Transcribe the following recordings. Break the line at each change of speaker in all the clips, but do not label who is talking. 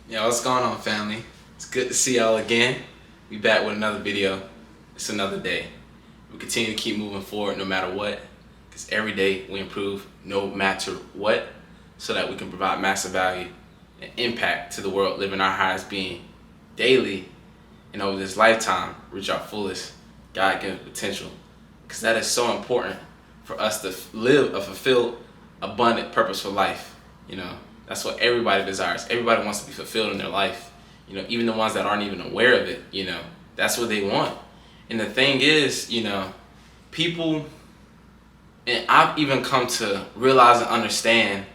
Yo, what's going on, family? It's good to see y'all again. We back with another video. It's another day. We continue to keep moving forward no matter what, because every day we improve no matter what, so that we can provide massive value and impact to the world, living our highest being daily and over this lifetime, reach our fullest God-given potential. Because that is so important for us to live a fulfilled, abundant, purposeful life. That's what everybody desires. Everybody wants to be fulfilled in their life. Even the ones that aren't even aware of it, that's what they want. And the thing is, people, and I've even come to realize and understand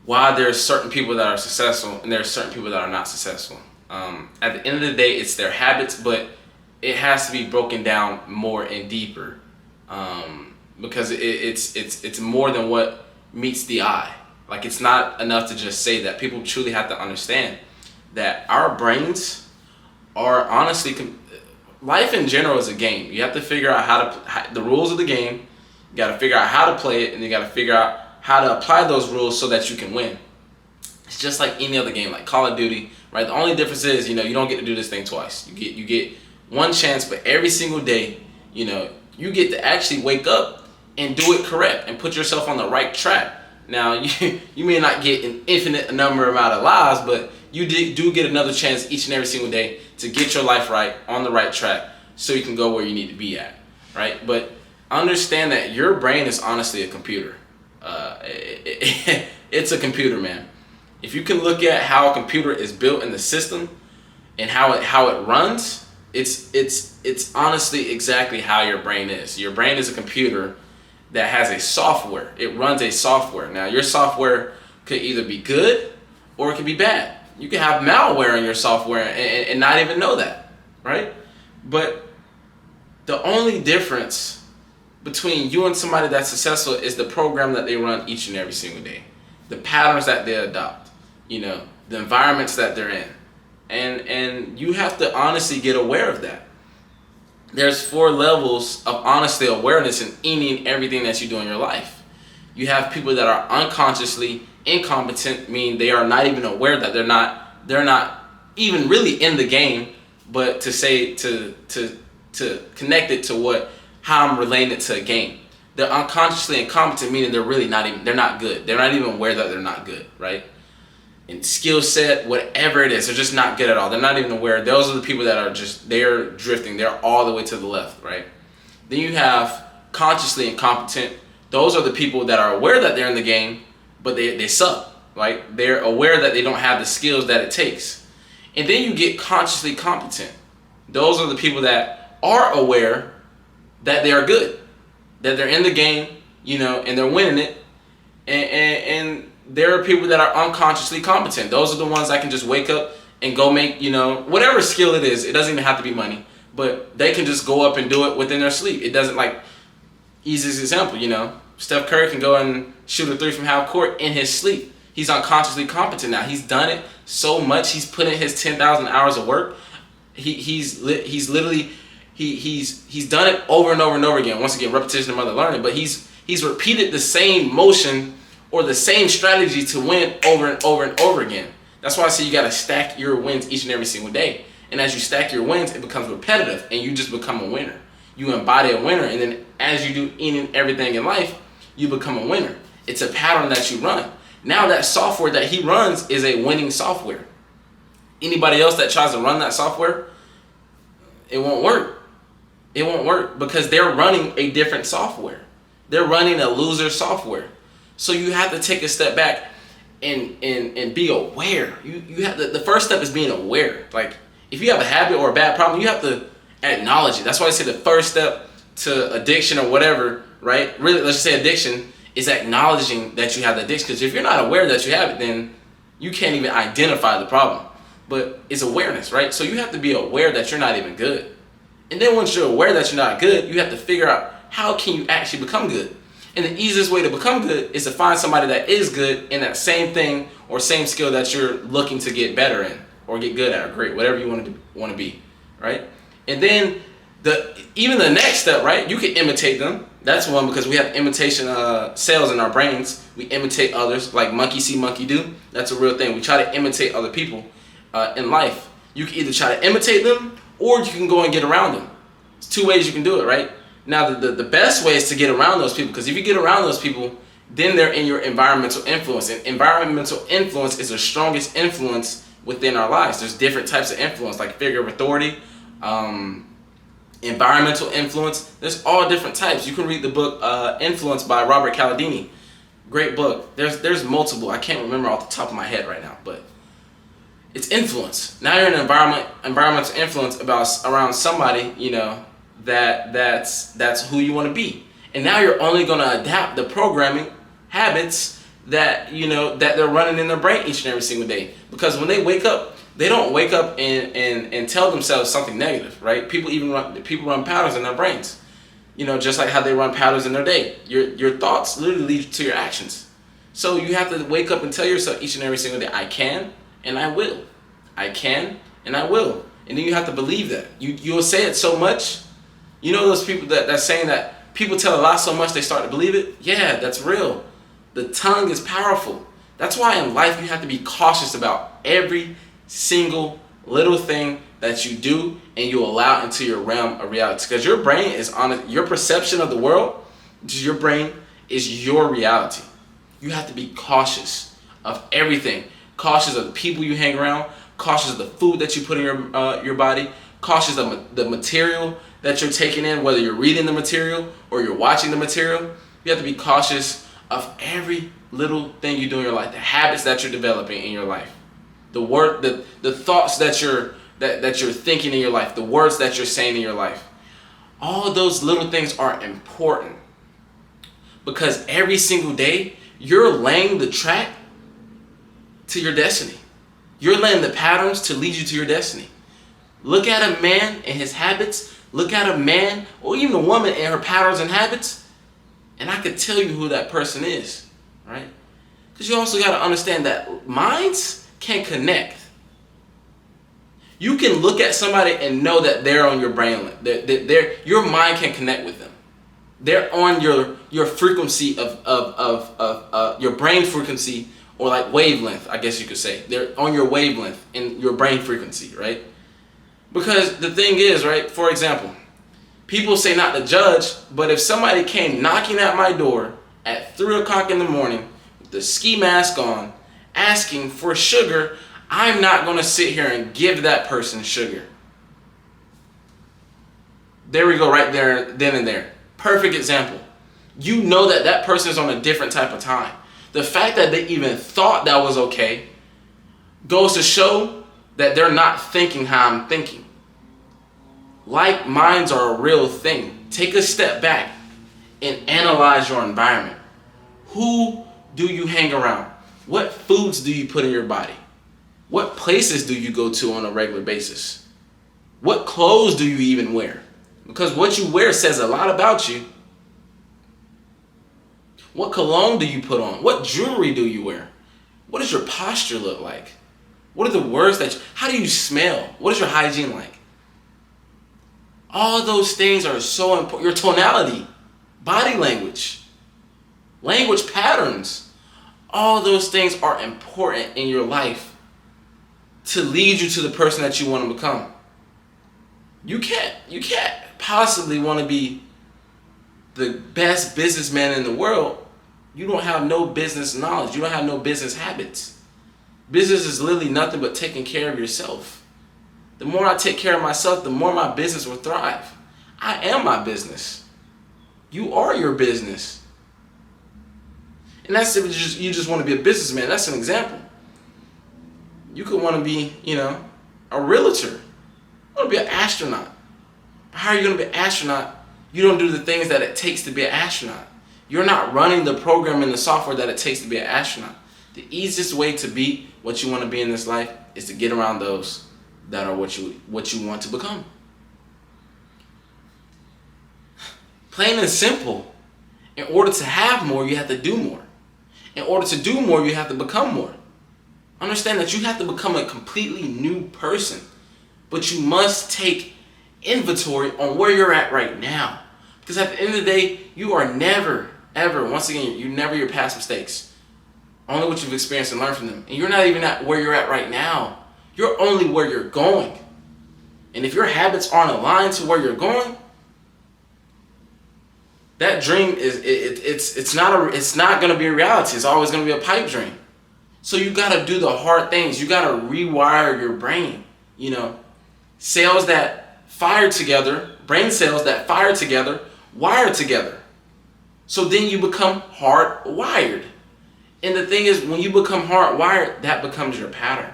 why there's certain people that are successful and there's certain people that are not successful. At the end of the day, it's their habits, but it has to be broken down more and deeper, because it's more than what meets the eye. Like, it's not enough to just say that. People truly have to understand that our brains are honestly, life in general is a game. You have to figure out the rules of the game. You got to figure out how to play it, and you got to figure out how to apply those rules so that you can win. It's just like any other game, like Call of Duty, right? The only difference is, you don't get to do this thing twice. You get one chance, but every single day, you get to actually wake up and do it correct and put yourself on the right track. Now, you may not get an infinite number amount of lives, but you do get another chance each and every single day to get your life right, on the right track, so you can go where you need to be at, right? But understand that your brain is honestly a computer. It's a computer, man. If you can look at how a computer is built in the system and how it runs, it's honestly exactly how your brain is. Your brain is a computer that has a software. It runs a software. Now, your software could either be good or it could be bad. You can have malware in your software and not even know that, right? But the only difference between you and somebody that's successful is the program that they run each and every single day, the patterns that they adopt, the environments that they're in. And you have to honestly get aware of that. There's 4 levels of honestly awareness in any and everything that you do in your life. You have people that are unconsciously incompetent, meaning they are not even aware that they're not even really in the game, but to connect it to how I'm relating it to a game. They're unconsciously incompetent, meaning they're not good. They're not even aware that they're not good, right? And skill set, whatever it is, they're just not good at all. They're not even aware. Those are the people that are they're drifting. They're all the way to the left, right? Then you have consciously incompetent. Those are the people that are aware that they're in the game, but they suck, right? They're aware that they don't have the skills that it takes. And then you get consciously competent. Those are the people that are aware that they are good, that they're in the game, and they're winning it. And there are people that are unconsciously competent. Those are the ones that can just wake up and go make, whatever skill it is. It doesn't even have to be money, but they can just go up and do it within their sleep. It doesn't, like, easiest example, Steph Curry can go and shoot a 3 from half court in his sleep. He's unconsciously competent now. He's done it so much. He's put in his 10,000 hours of work. He's literally done it over and over and over again. Once again, repetition of mother learning, but he's repeated the same motion or the same strategy to win over and over and over again. That's why I say you got to stack your wins each and every single day. And as you stack your wins, it becomes repetitive, and you just become a winner. You embody a winner, and then as you do any and everything in life, you become a winner. It's a pattern that you run. Now that software that he runs is a winning software. Anybody else that tries to run that software, it won't work. It won't work because they're running a different software. They're running a loser software. So you have to take a step back and be aware. You have the first step is being aware. Like, if you have a habit or a bad problem, you have to acknowledge it. That's why I say the first step to addiction or whatever, right? Really, let's just say addiction is acknowledging that you have the addiction. Because if you're not aware that you have it, then you can't even identify the problem. But it's awareness, right? So you have to be aware that you're not even good. And then once you're aware that you're not good, you have to figure out how can you actually become good. And the easiest way to become good is to find somebody that is good in that same thing or same skill that you're looking to get better in or get good at or great, whatever you want to be, right? And then Even the next step, right? You can imitate them. That's one, because we have imitation cells in our brains. We imitate others, like monkey see, monkey do. That's a real thing. We try to imitate other people in life. You can either try to imitate them, or you can go and get around them. It's two ways you can do it, right? Now, the best way is to get around those people, because if you get around those people, then they're in your environmental influence. And environmental influence is the strongest influence within our lives. There's different types of influence, like figure of authority, environmental influence. There's all different types. You can read the book Influence by Robert Cialdini. Great book. There's multiple. I can't remember off the top of my head right now, but it's influence. Now you're in environmental influence around somebody, that's who you want to be. And now you're only going to adapt the programming habits that they're running in their brain each and every single day. Because when they wake up, they don't wake up and tell themselves something negative, right? People run patterns in their brains, just like how they run patterns in their day. Your thoughts literally lead to your actions. So you have to wake up and tell yourself each and every single day, I can and I will. I can and I will. And then you have to believe that. You'll say it so much. Those people that's saying that people tell a lie so much they start to believe it? Yeah, that's real. The tongue is powerful. That's why in life you have to be cautious about every single little thing that you do and you allow into your realm of reality. Because your brain is your perception of the world, your brain is your reality. You have to be cautious of everything. Cautious of the people you hang around, cautious of the food that you put in your body, cautious of the material that you're taking in, whether you're reading the material or you're watching the material. You have to be cautious of every little thing you do in your life, the habits that you're developing in your life, the thoughts that you're thinking in your life, the words that you're saying in your life. All those little things are important, because every single day you're laying the track to your destiny. You're laying the patterns to lead you to your destiny. Look at a man and his habits. Look at a man or even a woman and her patterns and habits, and I could tell you who that person is, right? Because you also got to understand that minds can connect. You can look at somebody and know that they're on your brain. Your mind can connect with them. They're on your frequency of your brain frequency, or like wavelength, I guess you could say. They're on your wavelength in your brain frequency, right? Because the thing is, right, for example, people say not to judge, but if somebody came knocking at my door at 3 o'clock in the morning with the ski mask on, asking for sugar, I'm not going to sit here and give that person sugar. There we go, right there, then and there. Perfect example. You know that person is on a different type of time. The fact that they even thought that was okay goes to show that they're not thinking how I'm thinking. Like minds are a real thing. Take a step back and analyze your environment. Who do you hang around? What foods do you put in your body? What places do you go to on a regular basis? What clothes do you even wear? Because what you wear says a lot about you. What cologne do you put on? What jewelry do you wear? What does your posture look like? What are the words how do you smell? What is your hygiene like? All those things are so important. Your tonality, body language, language patterns, all those things are important in your life to lead you to the person that you want to become. You can't possibly want to be the best businessman in the world. You don't have no business knowledge. You don't have no business habits. Business is literally nothing but taking care of yourself. The more I take care of myself, the more my business will thrive. I am my business. You are your business. And that's if you just want to be a businessman. That's an example. You could want to be, a realtor. You want to be an astronaut. How are you going to be an astronaut? You don't do the things that it takes to be an astronaut. You're not running the program and the software that it takes to be an astronaut. The easiest way to be what you want to be in this life is to get around those that are what you want to become. Plain and simple. In order to have more, you have to do more. In order to do more, you have to become more. Understand that you have to become a completely new person. But you must take inventory on where you're at right now. Because at the end of the day, you are never, ever, once again, you never your past mistakes. Only what you've experienced and learned from them. And you're not even at where you're at right now. You're only where you're going. And if your habits aren't aligned to where you're going, that dream it's not going to be a reality. It's always going to be a pipe dream. So you got to do the hard things. You got to rewire your brain. Cells that fire together, brain cells that fire together, wire together. So then you become hardwired. And the thing is, when you become hardwired, that becomes your pattern.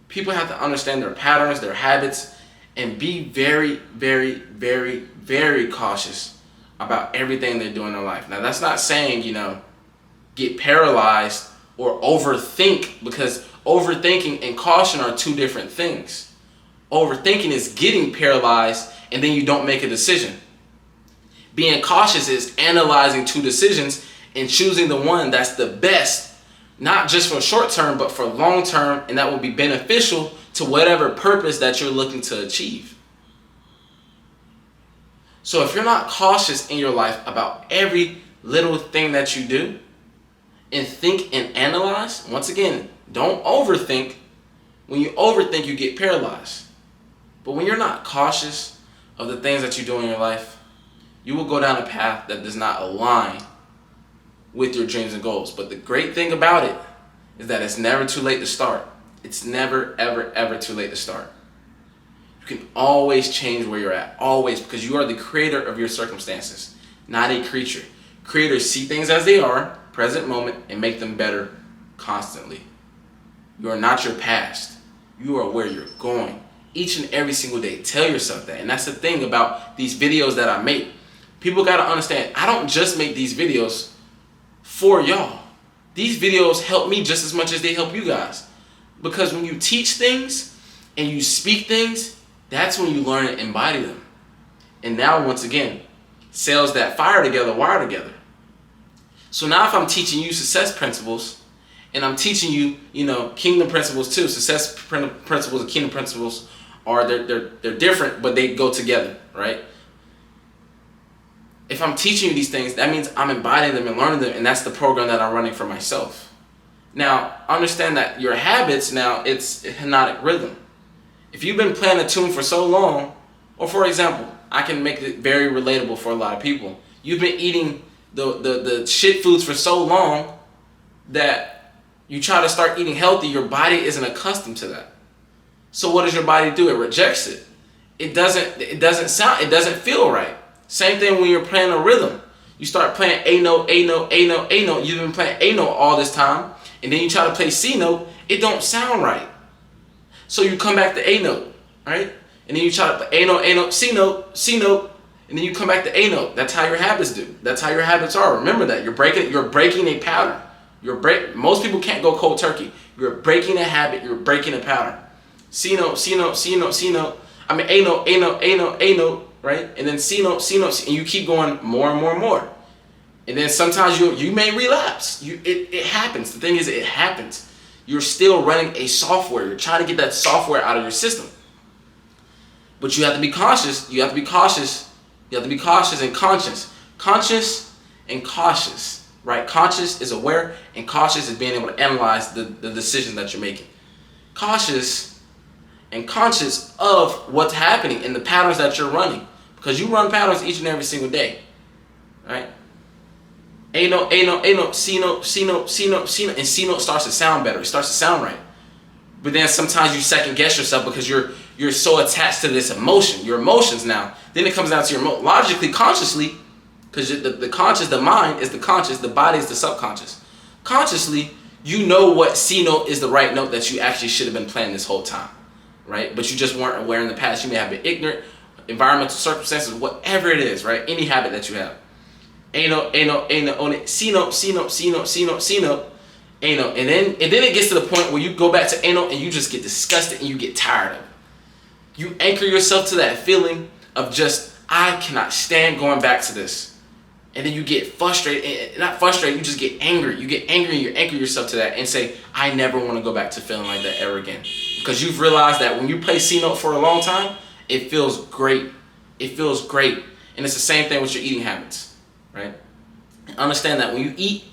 People have to understand their patterns, their habits, and be very, very, very, very cautious about everything they do in their life. Now, that's not saying, get paralyzed or overthink, because overthinking and caution are two different things. Overthinking is getting paralyzed and then you don't make a decision. Being cautious is analyzing two decisions and choosing the one that's the best, not just for short term, but for long term, and that will be beneficial to whatever purpose that you're looking to achieve. So if you're not cautious in your life about every little thing that you do, and think and analyze, once again, don't overthink. When you overthink, you get paralyzed. But when you're not cautious of the things that you do in your life, you will go down a path that does not align with your dreams and goals. But the great thing about it is that it's never too late to start. It's never, ever, ever too late to start. You can always change where you're at, always, because you are the creator of your circumstances, not a creature. Creators see things as they are, present moment, and make them better constantly. You are not your past. You are where you're going. Each and every single day, tell yourself that. And that's the thing about these videos that I make. People got to understand, I don't just make these videos for y'all. These videos help me just as much as they help you guys. Because when you teach things and you speak things, that's when you learn and embody them. And now, once again, cells that fire together, wire together. So now if I'm teaching you success principles, and I'm teaching you, kingdom principles too. Success principles and kingdom principles are, they're different, but they go together, right? If I'm teaching you these things, that means I'm embodying them and learning them, and that's the program that I'm running for myself. Now, understand that your habits now, it's a hypnotic rhythm. If you've been playing a tune for so long, or for example, I can make it very relatable for a lot of people. You've been eating the shit foods for so long that you try to start eating healthy, your body isn't accustomed to that. So what does your body do? It rejects it. It doesn't feel right. Same thing when you're playing a rhythm. You start playing A note, A note, A note, A note. You've been playing A note all this time, and then you try to play C note, it don't sound right. So you come back to A note, right? And then you try to play A note, C note, C note, and then you come back to A note. That's how your habits do. That's how your habits are. Remember that. You're breaking a pattern. Most people can't go cold turkey. You're breaking a habit, you're breaking a pattern. C note, C note, C note, C note. I mean A note, A note, A note, A note, right? And then C note, C note, and you keep going more and more and more. And then sometimes you may relapse. It happens. The thing is, it happens. You're still running a software. You're trying to get that software out of your system. But you have to be cautious. You have to be cautious. You have to be cautious and conscious. Conscious and cautious, right? Conscious is aware, and cautious is being able to analyze the decisions that you're making. Cautious and conscious of what's happening in the patterns that you're running. Because you run patterns each and every single day, right? A note, A note, A note, C note, C note, C note, C note, and C note starts to sound better. It starts to sound right. But then sometimes you second guess yourself because you're so attached to this emotion, your emotions now. Then it comes down to your logically, consciously, because the conscious, the mind is the conscious, the body is the subconscious. Consciously, you know what C note is the right note that you actually should have been playing this whole time, right? But you just weren't aware in the past. You may have been ignorant, environmental circumstances, whatever it is, right? Any habit that you have. A note, A note, A note, A note, C note, C note, C note, C note, C note, A note. And then it gets to the point where you go back to A note and you just get disgusted and you get tired of it. You anchor yourself to that feeling of just, I cannot stand going back to this. And then you get frustrated, not frustrated, you just get angry. You get angry and you anchor yourself to that and say, I never want to go back to feeling like that ever again. Because you've realized that when you play C note for a long time, it feels great. It feels great. And it's the same thing with your eating habits, right? Understand that when you eat,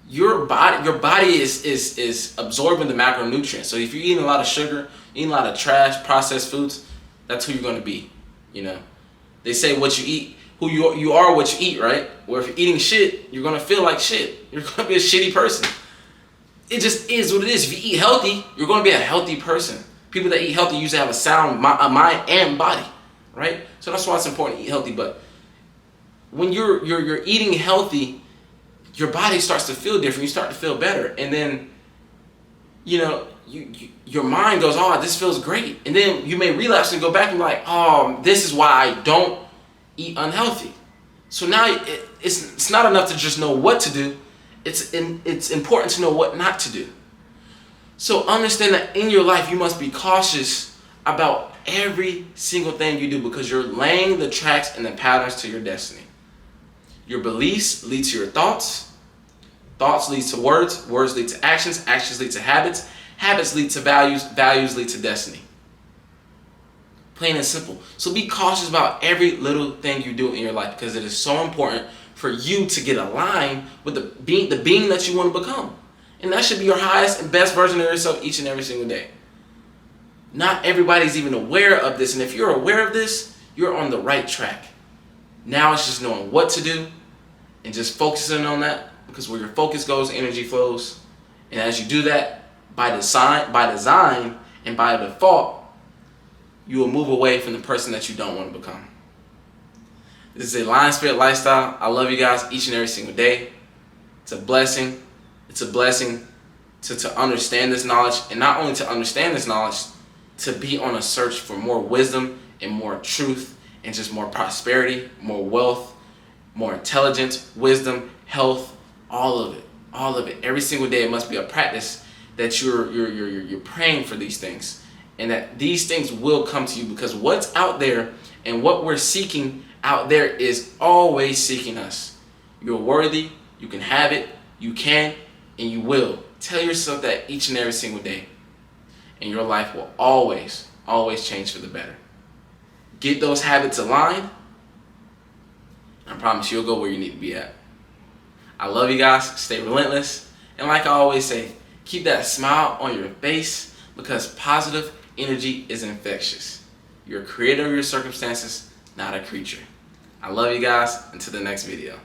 your body is absorbing the macronutrients. So if you're eating a lot of sugar, eating a lot of trash, processed foods, that's who you're going to be. You know, they say what you eat, who you are, what you eat, right? Where if you're eating shit, you're going to feel like shit. You're going to be a shitty person. It just is what it is. If you eat healthy, you're going to be a healthy person. People that eat healthy usually have a sound mind and body, right? So that's why it's important to eat healthy. But when you're eating healthy, your body starts to feel different. You start to feel better, and then, you know, your mind goes, "Oh, this feels great," and then you may relapse and go back and be like, "Oh, this is why I don't eat unhealthy." So now it's not enough to just know what to do. It's important to know what not to do. So understand that in your life you must be cautious about every single thing you do, because you're laying the tracks and the patterns to your destiny. Your beliefs lead to your thoughts. Thoughts lead to words. Words lead to actions. Actions lead to habits. Habits lead to values. Values lead to destiny. Plain and simple. So be cautious about every little thing you do in your life, because it is so important for you to get aligned with the being that you want to become. And that should be your highest and best version of yourself each and every single day. Not everybody's even aware of this. And if you're aware of this, you're on the right track. Now it's just knowing what to do and just focusing on that, because where your focus goes, energy flows. And as you do that, by design and by default, you will move away from the person that you don't want to become. This is a Lion Spirit lifestyle. I love you guys each and every single day. It's a blessing. It's a blessing to understand this knowledge, and not only to understand this knowledge, to be on a search for more wisdom and more truth and just more prosperity, more wealth, more intelligence, wisdom, health, all of it. All of it. Every single day it must be a practice that you're praying for these things, and that these things will come to you, because what's out there and what we're seeking out there is always seeking us. You're worthy, you can have it, you can, and you will. Tell yourself that each and every single day, and your life will always change for the better. Get those habits aligned, and I promise you'll go where you need to be at. I love you guys. Stay relentless. And like I always say, keep that smile on your face, because positive energy is infectious. You're a creator of your circumstances, not a creature. I love you guys. Until the next video.